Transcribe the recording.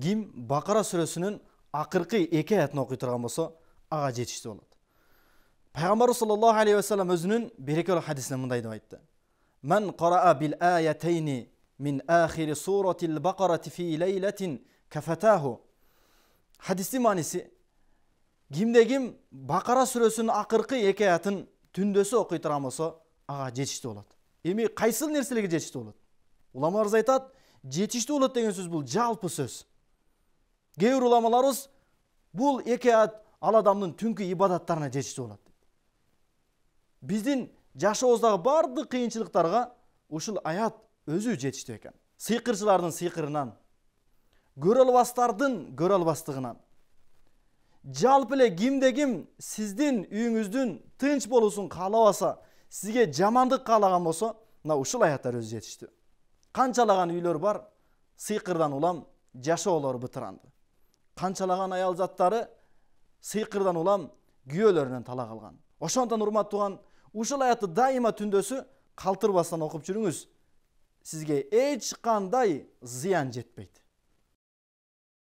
Ким Бакара сүрөсүнүн акыркы 2 аятын окуй турган болсо, ага жетиштүү болот. Пайгамбар саллаллаху алейхи ва саллям өзүнүн берекелүү хадисинде мындай деп айтты. Мен караа бил аятайни min ahiri suratil Baqarati fi leyletin kafatahu. Hadisin manisi, kimde kim Bakara сүрөсүнүн акыркы 2 аятын түндөсү окуй турган болсо, ага жетиштүү болот. Эми кайсыл нерселерге жетиштүү болот? Уламаларыбыз айтат, жетиштүү болот деген сөз бул жалпы сөз. Кээ бир уламаларыбыз бул 2 аят ал адамдын түнкү ибадаттарына жетиштүү болот. Биздин жашообуздагы бардык кыйынчылыктарга ушул аят өзү жетиштүү экен. Сыйкырчылардын сыйкырынан, көрө албастардын көрө албастыгынан, жалпы эле кимде ким сиздин үйүңүздүн тынч болуусун каалабаса, сизге жамандык каалаган болсо, мына ушул аяттар өзү жетиштүү. Канчалаган үйлөр бар, сыйкырдан улам жашоолору бытыранды. Канчалаган аял заттары сыйкырдан улам күйөөлөрүнөн талак алган. Ошондон урматтууган, ушул аятты дайыма түндөсү калтырбастан окуп жүрүңүз. Sizge hiç kanday ziyan жетпейт.